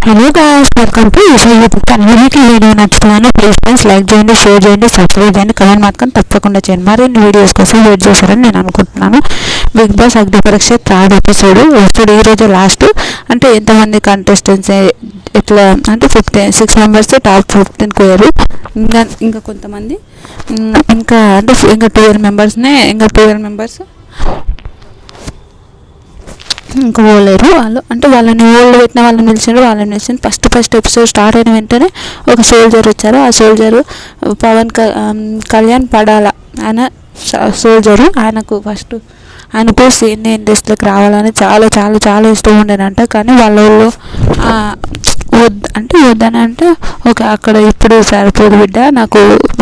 Hello guys, welcome to YouTube channel. మీకు ఈ video నచ్చుతుందని ప్లీజ్ ఫ్రెండ్స్ లైక్ చేయండి, షేర్ చేయండి, సబ్స్క్రైబ్ చేయండి, కమెంట్ మాత్రం తప్పకుండా చేయండి. మరిన్ని వీడియోస్ కోసం వెయిట్ చేశారని నేను అనుకుంటున్నాను. బిగ్ బాస్ అగ్ని పరీక్ష 3rd ఎపిసోడ్ వస్తుంది ఈరోజు లాస్ట్. అంటే ఎంతమంది కంటెస్టెంట్స్ ఇట్లా అంటే 6 మెంబర్స్ టాప్ 15 పోయారు. ఇంకా కొంతమంది ఇంకా 12 మెంబర్స్ ఇంకా పోలేరు. వాళ్ళని ఓళ్ళు పెట్టిన వాళ్ళని నిలిచిండు. ఫస్ట్ ఎపిసోడ్ స్టార్ట్ అయిన వెంటనే ఒక సోల్జర్ వచ్చారు. ఆ సోల్జరు కళ్యాణ్ పడాల ఆయన సోల్జరు. ఆయనకు సినీ ఇండస్ట్రీకి రావాలని చాలా చాలా చాలా ఇష్టం ఉండేనంట. కానీ వాళ్ళ వాళ్ళు వద్దనంటే ఓకే అక్కడ ఇప్పుడు సరిపోదు బిడ్డ, నాకు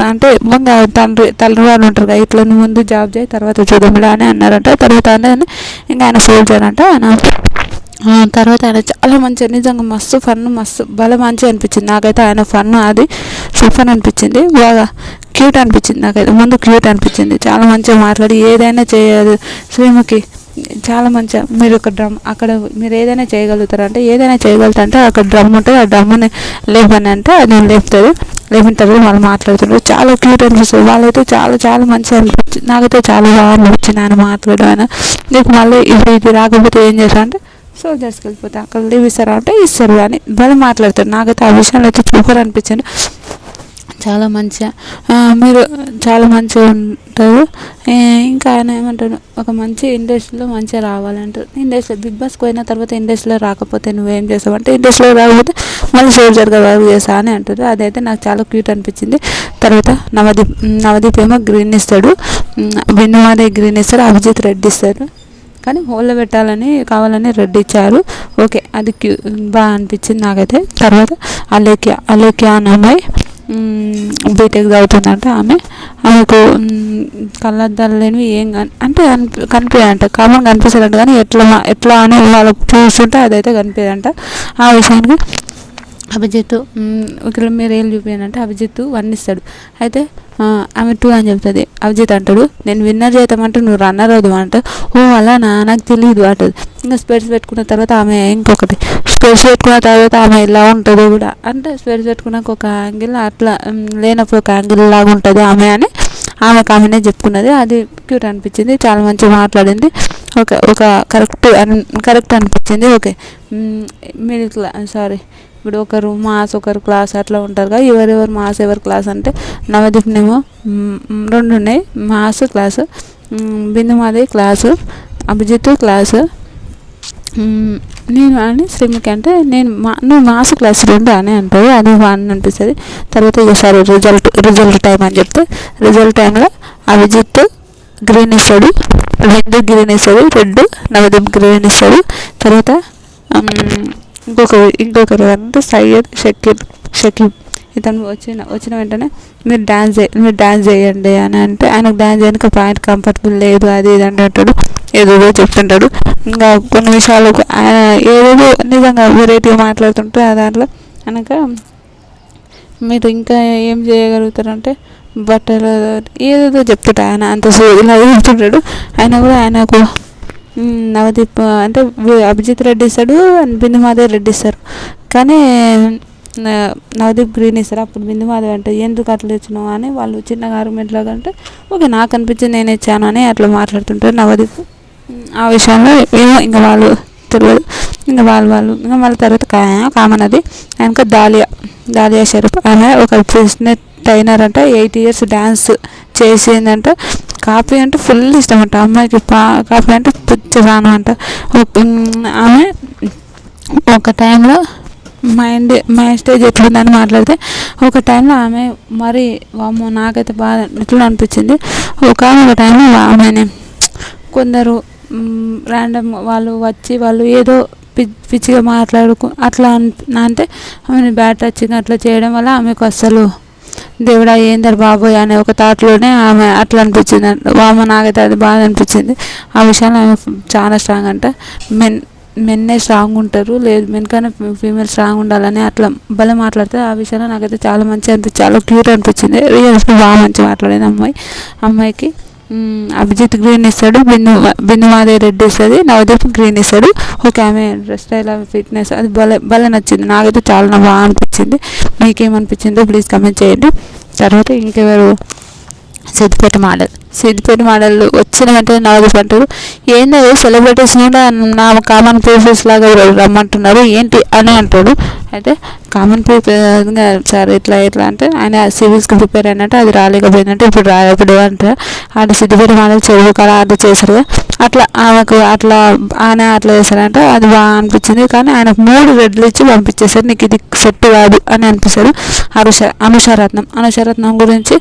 అంటే ముందు తండ్రి వాళ్ళు ఉంటారు కదా, ఇట్లా ముందు జాబ్ చేయి తర్వాత చూద్దాంలా అని అన్నారంట. తర్వాత ఇంకా ఆయన సోల్జర్ అంట. తర్వాత ఆయన చాలా మంచిగా నిజంగా మస్తు భలే మంచిగా అనిపించింది నాకైతే. ఆయన ఫన్ అది సూపర్ అనిపించింది, బాగా క్యూట్ అనిపించింది నాకైతే. ముందు క్యూట్ అనిపించింది, చాలా మంచిగా మాట్లాడి ఏదైనా చేయదు శ్రీముఖి, చాలా మంచిగా మీరు ఒక డ్రమ్ అక్కడ మీరు ఏదైనా చేయగలుగుతారు అంటే ఏదైనా చేయగలుగుతా అంటే అక్కడ డ్రమ్ ఉంటుంది, ఆ డ్రమ్ని లేపని అంటే అది లేపిన తర్వాత వాళ్ళు మాట్లాడుతున్నారు. చాలా క్యూట్ అనిపిస్తుంది. వాళ్ళైతే చాలా చాలా మంచిగా అనిపించింది నాకైతే, చాలా బాగా అనిపించింది ఆయన మాట్లాడడం. ఆయన నీకు మళ్ళీ ఇది రాకపోతే ఏం చేస్తా అంటే సోల్జర్స్కి వెళ్ళిపోతే అక్కడ లీవ్ ఇస్తారా అంటే ఇస్తారు అని బాగా మాట్లాడతారు. నాకైతే ఆ విషయంలో అయితే సూపర్ అనిపించింది. చాలా మంచిగా మీరు చాలా మంచిగా ఉంటారు. ఇంకా ఆయన ఏమంటాడు, ఒక మంచి ఇండస్ట్రీలో మంచిగా రావాలంటారు. ఇండస్ట్రీ బిగ్ బాస్కి పోయిన తర్వాత ఇండస్ట్రీలో రాకపోతే నువ్వేం చేస్తావు అంటే ఇండస్ట్రీలో రాకపోతే మళ్ళీ సోల్జర్గా వర్క్ చేస్తా అని అంటారు. అదైతే నాకు చాలా క్యూట్ అనిపించింది. తర్వాత నవదీప్ ఏమో గ్రీన్ ఇస్తాడు, బిందుమాదే గ్రీన్ ఇస్తారు, అభిజిత్ రెడ్ ఇస్తారు. కానీ హోల్లో కావాలని రెడ్ ఇచ్చారు. ఓకే అది బాగా అనిపించింది నాకైతే. తర్వాత అలేఖ్య అనే అమ్మాయి బీటెక్ చదువుతుందంట. ఆమెకు కళ్ళద్దాలు లేనివి ఏం అంటే కనిపించదంట, కామన్ కనిపిస్తారంట. కానీ ఎట్లా అని వాళ్ళకు చూస్తుంటే అదైతే కనిపించదంట. ఆ విషయానికి అభిజిత్ ఇక్కడ మీరు ఏం చూపించానంటే అభిజిత్ 1 ఇస్తాడు. అయితే ఆమె 2 అని చెప్తుంది. అభిజిత్ అంటాడు, నేను విన్నర్ చేద్దామంటే నువ్వు రన్నర్ అవుదాం అంట. ఓ అలా నాకు తెలియదు అంటది. ఇంకా స్పెడ్స్ పెట్టుకున్న తర్వాత ఆమె ఇంకొకటి స్పెడ్స్ పెట్టుకున్న తర్వాత ఆమె ఇలా ఉంటుంది కూడా, అంటే స్పెడ్స్ పెట్టుకున్నాక ఒక యాంగిల్ అట్లా లేనప్పుడు ఒక యాంగిల్ లాగా ఉంటుంది ఆమె ఆమెనే చెప్పుకున్నది. అది క్యూట్ అనిపించింది, చాలా మంచిగా మాట్లాడింది. ఒక కరెక్ట్ అనిపించింది. ఓకే ఇప్పుడు ఒకరు మాస్ ఒకరు క్లాస్ అట్లా ఉంటారు కదా, ఎవరెవరు మాస్ ఎవరు క్లాస్ అంటే నవదీప్నేమో 2 ఉన్నాయి, మాస్ క్లాసు, బిందుమాది క్లాసు, అభిజిత్ క్లాసు, నేను అని శ్రీముఖి అంటే నువ్వు మాస్ క్లాస్ 2 అని అంటారు. అది బాగా అనిపిస్తుంది. తర్వాత ఒకసారి రిజల్ట్ టైం అని చెప్తే రిజల్ట్ టైంలో అభిజిత్ గ్రీన్ ఇస్తాడు, రెడ్ నవదీప్ గ్రీన్ ఇస్తాడు. తర్వాత ఇంకొకరు అంటే సయ్యద్ షకీబ్ ఇతను వచ్చిన వెంటనే మీరు డ్యాన్స్ చేయండి అని అంటే ఆయనకు డ్యాన్స్ చేయడానికి పాయింట్ కంఫర్టబుల్ లేదు అది ఇది అంటాడు, ఏదో చెప్తుంటాడు. ఇంకా కొన్ని విషయాలకు ఆయన ఏదేదో నిజంగా వెరైటీగా మాట్లాడుతుంటే దాంట్లో అనక మీరు ఇంకా ఏం చేయగలుగుతారంటే బట్టలు ఏదేదో చెప్తుంటా ఆయన అంత ఇలా చెప్తుంటాడు. ఆయనకు నవదీప్ అంటే అభిజిత్ రెడ్డి ఇస్తాడు, బిందుమాధవ్ రెడ్డి ఇస్తారు. కానీ నవదీప్ గ్రీన్ ఇస్తారు. అప్పుడు బిందుమాధవ్ అంటే ఎందుకు అట్లా ఇచ్చినావు అని వాళ్ళు చిన్న ఆర్గ్యుమెంట్ లాగా అంటే ఓకే నాకు అనిపించింది నేను ఇచ్చాను అని అట్లా మాట్లాడుతుంటారు నవదీప్. ఆ విషయంలో ఏమో ఇంకా వాళ్ళు తెలియదు. ఇంకా వాళ్ళు ఇంకా మళ్ళీ తర్వాత కామన్ అది ఆయనకు దాలియా షరఫ్ ఆమె ఒక బిజినెస్ ట్రైనర్ అంట. 8 years డ్యాన్స్ చేసిందంట. కాఫీ అంటే ఫుల్ ఇష్టం అంట అమ్మాయికి. కాఫీ అంటే పిచ్చి ప్రాణం అంట. ఆమె ఒక టైంలో మైండ్ స్టేజ్ ఎట్లుందని మాట్లాడితే ఒక టైంలో ఆమె మరి వామ్మో నాకైతే బాగా ఎట్లా అనిపించింది. ఒక టైంలో ఆమెని కొందరు ర్యాండమ్ వాళ్ళు వచ్చి వాళ్ళు ఏదో పిచ్చిగా అట్లా అంటే ఆమెను బ్యాడ్ టచింగ్ అట్లా చేయడం వల్ల ఆమెకు అస్సలు దేవుడా ఏందరు బాబోయ్ అనే ఒక థాట్లోనే ఆమె అట్లా అనిపించింది. వామ నాకైతే అది బాగా అనిపించింది. ఆ విషయంలో ఆమె చాలా స్ట్రాంగ్ అంట. మెన్నే స్ట్రాంగ్ ఉంటారు, లేదు మెన్ కన్నా ఫీమేల్ స్ట్రాంగ్ ఉండాలని అట్లా భలే మాట్లాడితే ఆ విషయంలో నాకైతే చాలా మంచిగా అనిపించింది, చాలా క్యూట్ అనిపించింది. రియల్స్గా బాగా మంచిగా మాట్లాడింది అమ్మాయికి. అభిజిత్ గ్రీన్ ఇస్తాడు, బిందు మాధవి రెడ్ ఇస్తుంది, నవదీప్ గ్రీన్ ఇస్తాడు. ఓకే, ఆమె డ్రెస్ స్టైల్ ఫిట్నెస్ అది భలే నచ్చింది నాకైతే, చాలా బాగా అనిపించింది. మీకేమనిపించిందో ప్లీజ్ కమెంట్ చేయండి. తర్వాత ఇంకెవరు, సిద్దిపేట మోడల్ వచ్చిన వెంటనే నవదీప్ అంటారు, ఏందో సెలబ్రిటీస్ కూడా నా కామన్ పీపుల్స్ లాగా రమ్మంటున్నారు ఏంటి అని అంటాడు. అయితే కామన్ పీపుల్ సార్ ఇట్లా అంటే ఆయన సివిల్స్కి ప్రిపేర్ అయినట్టు అది రాలేకపోయిందంటే ఇప్పుడు అంటే ఆడ సిద్దిపేట మోడల్ చెరువు కాడ ఆర్డర్ చేశారు అట్లా ఆమెకు ఆయన అట్లా చేశారంట. అది బాగా అనిపించింది. కానీ ఆయనకు 3 రెడ్లు ఇచ్చి పంపించేశారు, నీకు ఇది సెట్ కాదు అని అనిపిస్తారు. అనుషరత్నం గురించి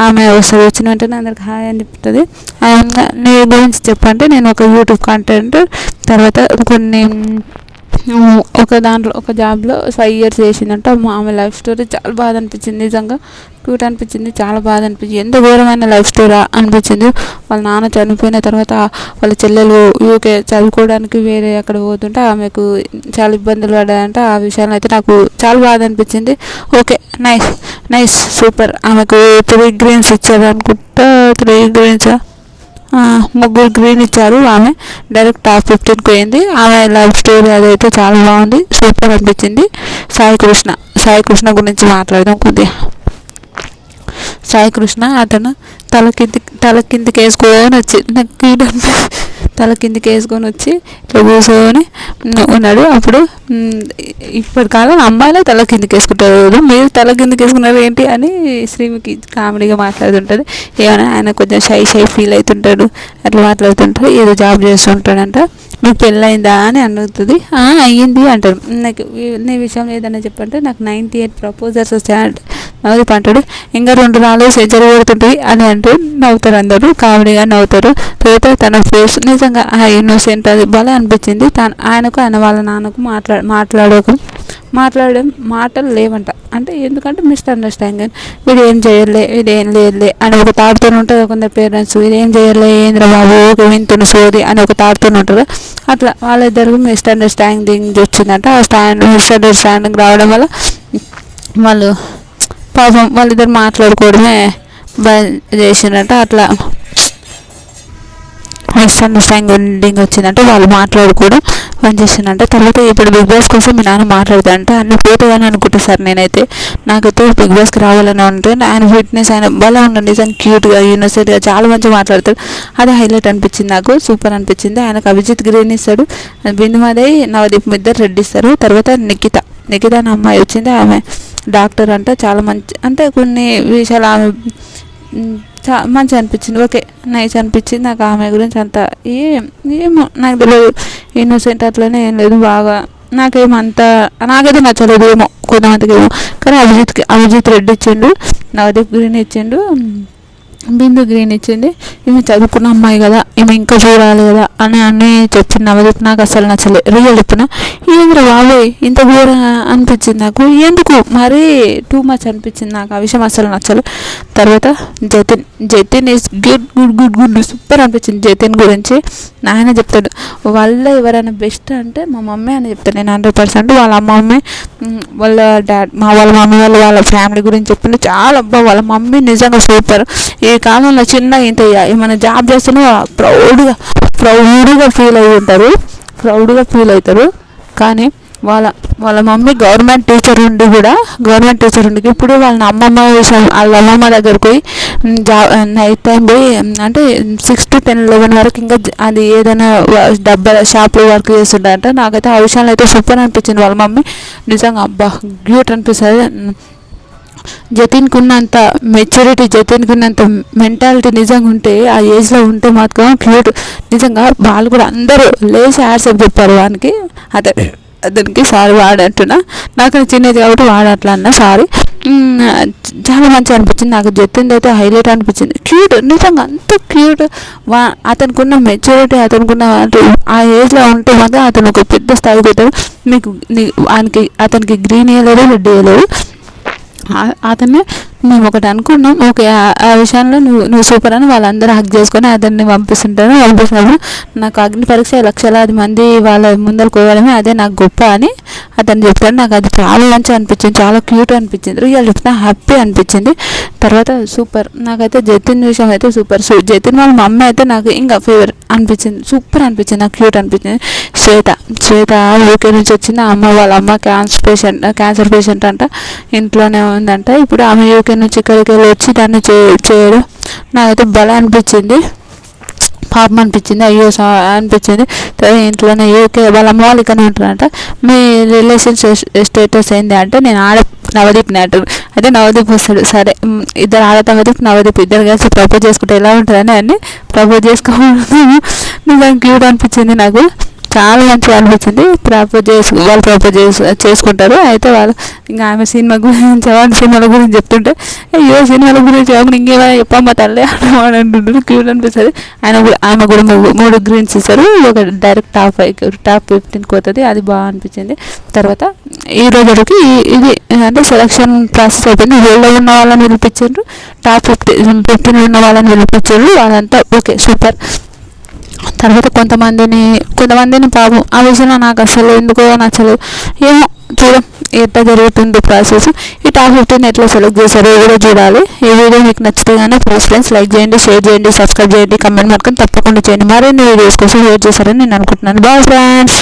ఆమె వచ్చిన వెంటనే అందరికి హాయ్ అని చెప్తుంది. నీ గురించి చెప్పంటే నేను ఒక యూట్యూబ్ కంటెంట్, తర్వాత కొన్ని ఒక జాబ్లో 5 years చేసిందంట. ఆమె లైఫ్ స్టోరీ చాలా బాధ అనిపించింది, నిజంగా క్యూట్ అనిపించింది, చాలా బాధ అనిపించింది. ఎంత ఘోరమైన లైఫ్ స్టోరీ అనిపించింది. వాళ్ళ నాన్న చనిపోయిన తర్వాత వాళ్ళ చెల్లెలు యూకే చదువుకోవడానికి వేరే అక్కడ పోతుంటే ఆమెకు చాలా ఇబ్బందులు పడ్డాయంట. ఆ విషయాన్ని అయితే నాకు చాలా బాధ అనిపించింది. Okay, nice super. ఆమెకు 3 greens ఇచ్చారు అనుకుంటా, 3 greens 3 green ఇచ్చారు. ఆమె డైరెక్ట్ టాప్ 15కి పోయింది. ఆమె లవ్ స్టోరీ అదైతే చాలా బాగుంది, సూపర్ అనిపించింది. సాయి కృష్ణ గురించి మాట్లాడదాం కొద్దిగా. సాయి కృష్ణ అతను తల కిందికి వేసుకొని వచ్చి తల కిందికి వేసుకొని వచ్చి ఇట్లా కూర్చొని ఉన్నాడు. అప్పుడు ఇప్పటి కాలం అమ్మాయిలే తల కిందికి వేసుకుంటారు, మీరు తల కిందికి వేసుకున్నారు ఏంటి అని శ్రీముఖి కామెడీగా మాట్లాడుతుంటుంది. ఏమైనా ఆయన కొంచెం షై ఫీల్ అవుతుంటాడు, అట్లా మాట్లాడుతుంటాడు. ఏదో జాబ్ చేస్తుంటాడంట. మీకు పెళ్ళయిందా అని అడుగుతుంది. అయ్యింది అంటాడు. నాకు నీ విషయంలో ఏదైనా చెప్పంటే నాకు 98 ప్రపోజల్స్ వచ్చాయంట. నవదీప్ అంటాడు, ఇంకా 2 రాళ్ళు సెంచరీ కొడుతుంటాయి అని అంటూ నవ్వుతారు, అందరూ కామెడీగా నవ్వుతారు. తర్వాత తన ఫేస్ నిజంగా ఇన్నోసెంట్ అది భలే అనిపించింది. ఆయనకు ఆయన వాళ్ళ నాన్నకు మాట్లాడే మాటలు లేవంట. అంటే ఎందుకంటే మిస్అండర్స్టాండింగ్, వీడు ఏం చేయలే, వీడేం లేదులే అని ఒక తాడుతూ ఉంటుంది. కొందరు పేరెంట్స్ వీడేం చేయలే, ఏంద్ర బాబు ఒక వింతును సోది అని ఒక తాడుతూ ఉంటారు. అట్లా వాళ్ళిద్దరికి మిస్అండర్స్టాండింగ్ వచ్చిందంట. ఆ మిస్అండర్స్టాండింగ్ రావడం వల్ల వాళ్ళు పాపం వాళ్ళిద్దరు మాట్లాడుకోవడమే చేసిందంట. అట్లా మిస్అండర్స్టాండింగ్ వచ్చిందంటే వాళ్ళు మాట్లాడుకోవడం పనిచేసిందంట. తర్వాత ఇప్పుడు బిగ్ బాస్ కోసం మీ నాన్న మాట్లాడుతుంటే అన్ని పోతాయని అనుకుంటా సార్. నాకైతే బిగ్ బాస్కి రావాలని ఉంటుంది. ఆయన ఫిట్నెస్ ఆయన బాగా ఉండండి, నిజంగా క్యూట్గా యూనివర్సిటీగా చాలా మంచిగా మాట్లాడతాడు. అది హైలైట్ అనిపించింది, నాకు సూపర్ అనిపించింది. ఆయనకు అభిజిత్ గ్రీన్ ఇస్తాడు, బిందు మాధవి నవదీప్ ఇద్దరు రెడ్ ఇస్తారు. తర్వాత నిఖిత అనే అమ్మాయి వచ్చింది. ఆమె డాక్టర్ అంటే చాలా మంచి, అంటే కొన్ని విషయాలు ఆమె మంచి అనిపించింది. ఓకే, నైస్ అనిపించింది నాకు. ఆమె గురించి అంత ఏమో నాకు తెలియదు, ఇన్నోసెంట్ అట్లనే ఏం లేదు, బాగా నాకైతే నచ్చలేదు ఏమో కొంతమందికి ఏమో. కానీ అభిజిత్ రెడ్ ఇచ్చిండు, నవదీప్ గ్రీన్ ఇచ్చిండు, బిందు గ్రీన్ ఇచ్చింది. ఈమె చదువుకున్న అమ్మాయి కదా, ఈమె ఇంకా చూడాలి కదా అని చెప్పింది నవదీప్. నాకు అసలు నచ్చలేదు, రియల్ చెప్పిన. ఏంద్ర బాబోయ్ ఇంత ఘోరంగా అనిపించింది నాకు, ఎందుకు మరీ టూ మచ్ అనిపించింది నాకు, ఆ విషయం అసలు నచ్చలేదు. తర్వాత జతిన్ ఈజ్ గుడ్ సూపర్ అనిపించింది. జతిన్ గురించి ఆయన చెప్తాడు, వాళ్ళ ఎవరైనా బెస్ట్ అంటే మా మమ్మీ అని చెప్తాను నేను 100%. వాళ్ళ మమ్మీ వాళ్ళ మమ్మీ వాళ్ళ ఫ్యామిలీ గురించి చెప్పిండు చాలా. వాళ్ళ మమ్మీ నిజంగా సూపర్. ఈ కాలంలో చిన్న ఇంత ఏమైనా జాబ్ చేస్తున్నా ప్రౌడ్గా ఫీల్ అవుతారు. కానీ వాళ్ళ మమ్మీ గవర్నమెంట్ టీచర్ ఉండి ఇప్పుడు వాళ్ళ అమ్మమ్మ దగ్గరకు పోయి నైట్ టైం పోయి అంటే 6 to 10, 11 వరకు ఇంకా అది ఏదైనా షాప్లో వర్క్ చేస్తుంటారంట. నాకైతే ఆ విషయంలో అయితే సూపర్ అనిపించింది వాళ్ళ మమ్మీ, నిజంగా అబ్బా క్యూట్ అనిపిస్తుంది. జతిన్కి ఉన్నంత మెచ్యూరిటీ, జతిన్కి ఉన్నంత మెంటాలిటీ నిజంగా ఉంటే, ఆ ఏజ్లో ఉంటే మాత్రం క్యూట్ నిజంగా. వాళ్ళు కూడా అందరూ లేచి యాడ్సప్ చెప్పారు వానికి, అతనికి సారీ వాడంటున్నా, నాకు చిన్నది కాబట్టి వాడట్లా అన్న సారీ. చాలా మంచిగా అనిపించింది నాకు. జతిన్ అయితే హైలైట్ అనిపించింది, క్యూట్ నిజంగా అంత క్యూట్. అతనికి ఉన్న మెచ్యూరిటీ, ఆ ఏజ్లో ఉంటే మాత్రం అతను ఒక పెద్ద స్థాయికి పెట్టాడు. అతనికి గ్రీన్ వేయలేదు, రెడ్ వేయలేదు, అతన్ని మేము ఒకటి అనుకున్నాం, ఓకే ఆ విషయంలో నువ్వు సూపర్ అని వాళ్ళందరూ హక్ చేసుకొని అతన్ని పంపిస్తున్నప్పుడు నాకు అగ్ని పరీక్ష లక్షలాది మంది వాళ్ళ ముందర కోవడమే అదే నాకు గొప్ప అని అతను చెప్తాడు. నాకు అది చాలా మంచిగా అనిపించింది, చాలా క్యూట్ అనిపించింది, రియల్ చెప్తా హ్యాపీ అనిపించింది. తర్వాత సూపర్, నాకైతే జతిన్ విషయం అయితే సూపర్. జతిన్ వాళ్ళ మమ్మీ అయితే నాకు ఇంకా ఫేవరెట్ అనిపించింది, సూపర్ అనిపించింది, నాకు క్యూట్ అనిపించింది. శ్వేత యూకే నుంచి వచ్చింది. వాళ్ళ అమ్మ క్యాన్సర్ పేషెంట్ అంట, ఇంట్లోనే ఉందంట. ఇప్పుడు ఆమె యూకే నుంచి ఇక్కడికి వెళ్ళి వచ్చి దాన్ని చేయడం నాకైతే భలే అనిపించింది, పాపం అనిపించింది, అయ్యో అనిపించింది. ఇంట్లోనే యూకే వాళ్ళ అమ్మ వాళ్ళు ఇక్కడనే ఉంటారంట. మీ రిలేషన్స్ స్టేటస్ ఏంది అంటే నేను నవదీప్ నాటు అయితే నవదీప్ వస్తాడు. సరే ఇద్దరు నవదీప్ ఇద్దరు కలిసి ప్రపోజ్ చేసుకుంటే ఎలా ఉంటుందని అన్ని ప్రపోజ్ చేసుకోవడం నిజంగా క్యూట్ అనిపించింది, నాకు చాలా మంచిగా అనిపించింది. వాళ్ళు ప్రపోజ్ చేసుకుంటారు. అయితే వాళ్ళు ఇంకా ఆమె సినిమా గురించి సినిమాల గురించి చెప్తుంటే అయ్యో సినిమాల గురించి ఇంకేమైనా చెప్పమ్మా తల్లి అని అంటుంటారు, క్యూట్ అనిపిస్తుంది. ఆమె కూడా 3 గ్రీన్స్ ఇస్తారు, ఒక డైరెక్ట్ టాప్ 15 పోతుంది, అది బాగా అనిపించింది. తర్వాత ఈ రోజుకి ఇది అంటే సెలక్షన్ ప్రాసెస్ అయిపోయింది. వీళ్ళు ఉన్న వాళ్ళని పిలిపించారు, టాప్ 15 ఉన్న వాళ్ళని పిలిపించారు, వాళ్ళంతా ఓకే సూపర్. తర్వాత కొంతమందిని పాపం ఆ విషయంలో నాకు అసలు ఎందుకో నచ్చలేదు. ఏమో చూడం ఎట్లా జరుగుతుంది ప్రాసెస్. ఈ టాప్ 15 ఎట్లా సెలెక్ట్ చేశారో కూడా చూడాలి. ఈ వీడియో మీకు నచ్చితే కానీ ఫ్రెండ్స్ లైక్ చేయండి, షేర్ చేయండి, సబ్స్క్రైబ్ చేయండి, కమెంట్ మాత్రం తప్పకుండా చేయండి. మరిన్ని వీడియోస్ కోసం వెయిట్ చేశారని నేను అనుకుంటున్నాను. Bye friends.